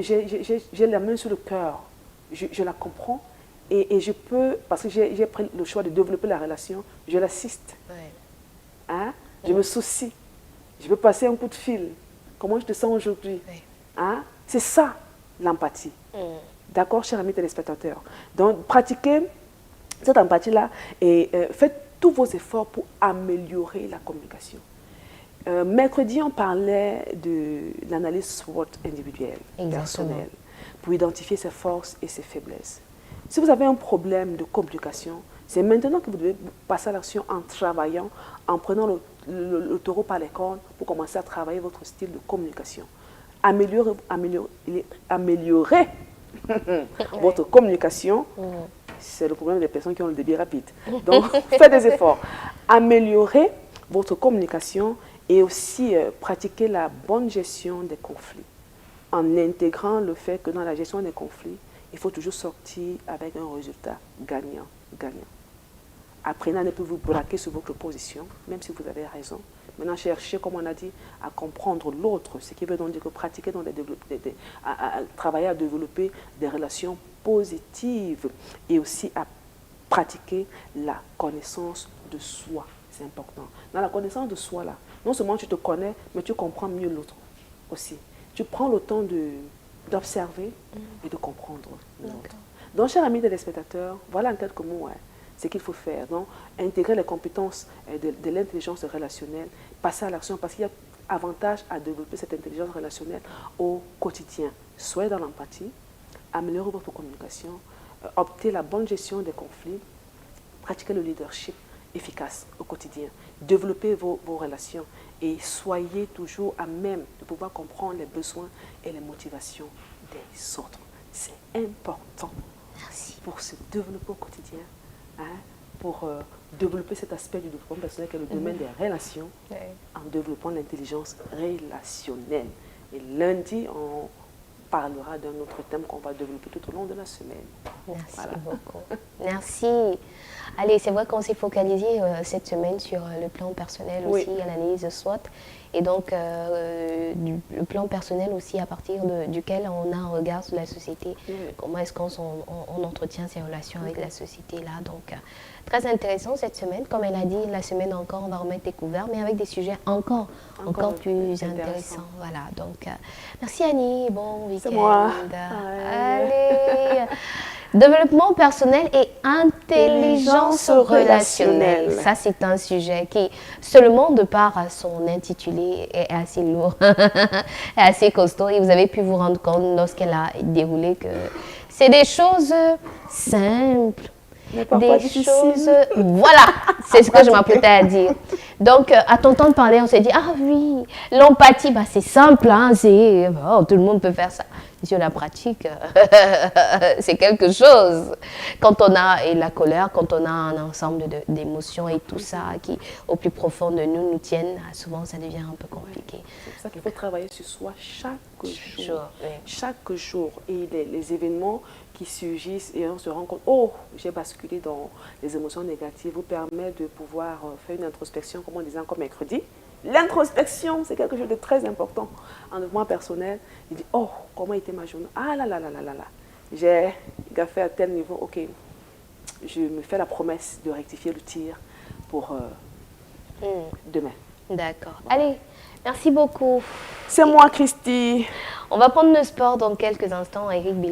j'ai la main sur le cœur, je la comprends et je peux, parce que j'ai pris le choix de développer la relation, je l'assiste. Ouais. Hein? Je me soucie. Je peux passer un coup de fil. Comment je te sens aujourd'hui? Ouais. Hein? C'est ça, l'empathie. D'accord, chers amis téléspectateurs? Donc, pratiquez cette empathie-là et faites tous vos efforts pour améliorer la communication. Mercredi, on parlait de l'analyse SWOT individuelle, personnelle, pour identifier ses forces et ses faiblesses. Si vous avez un problème de communication, c'est maintenant que vous devez passer à l'action en travaillant, en prenant le taureau par les cornes pour commencer à travailler votre style de communication. Améliorer votre communication, c'est le problème des personnes qui ont le débit rapide. Donc, faites des efforts. Améliorer votre communication et aussi pratiquer la bonne gestion des conflits, en intégrant le fait que dans la gestion des conflits, il faut toujours sortir avec un résultat gagnant-gagnant. Apprenez à ne plus vous braquer sur votre position, même si vous avez raison. Maintenant, cherchez, comme on a dit, à comprendre l'autre, ce qui veut donc dire que pratiquer, à travailler à développer des relations positives et aussi à pratiquer la connaissance de soi. C'est important. Dans la connaissance de soi, là, non seulement tu te connais, mais tu comprends mieux l'autre aussi. Tu prends le temps d'observer et de comprendre l'autre. Donc, chers amis téléspectateurs, voilà en quelques mots ce qu'il faut faire. Donc, intégrer les compétences de l'intelligence relationnelle, passer à l'action, parce qu'il y a avantage à développer cette intelligence relationnelle au quotidien. Soyez dans l'empathie, améliorez votre communication, optez la bonne gestion des conflits, pratiquez le leadership efficace au quotidien, développez vos relations et soyez toujours à même de pouvoir comprendre les besoins et les motivations des autres. C'est important. Merci. Pour se développer au quotidien, pour développer cet aspect du développement personnel qui est le domaine des relations, en développant l'intelligence relationnelle. Et lundi, on parlera d'un autre thème qu'on va développer tout au long de la semaine. Merci beaucoup. Merci. Allez, c'est vrai qu'on s'est focalisé cette semaine sur le plan personnel aussi, l'analyse SWOT. Et donc, le plan personnel aussi à partir duquel on a un regard sur la société. Comment est-ce qu'on entretient ces relations avec la société là. Donc, très intéressant cette semaine. Comme elle a dit, la semaine encore, on va remettre découvert, mais avec des sujets encore plus intéressants. Voilà. Donc, merci Annie. Bon week-end. C'est moi. Allez. Développement personnel et intelligence relationnelle. Ça, c'est un sujet qui, seulement de par son intitulé, est assez lourd, est assez costaud. Et vous avez pu vous rendre compte lorsqu'elle a déroulé que c'est des choses simples. Des choses... Voilà, c'est ce que je m'apprêtais à dire. Donc, à t'entendre parler, on s'est dit, ah oui, l'empathie, bah, c'est simple, hein, tout le monde peut faire ça. Sur la pratique, c'est quelque chose. Quand on a et la colère, quand on a un ensemble d'émotions et tout ça qui, au plus profond de nous, nous tiennent, souvent ça devient un peu compliqué. C'est pour ça qu'il faut travailler sur soi chaque jour. Chaque jour. Et les événements qui surgissent et on se rend compte, oh, j'ai basculé dans les émotions négatives, vous permet de pouvoir faire une introspection, comme on disait encore mercredi. L'introspection, c'est quelque chose de très important. En développement personnel, il dit, oh, comment était ma journée? Ah là là là là là là. J'ai gaffé à tel niveau, ok. Je me fais la promesse de rectifier le tir pour demain. D'accord. Allez, merci beaucoup. C'est moi, Christy. On va prendre le sport dans quelques instants, Eric Bill.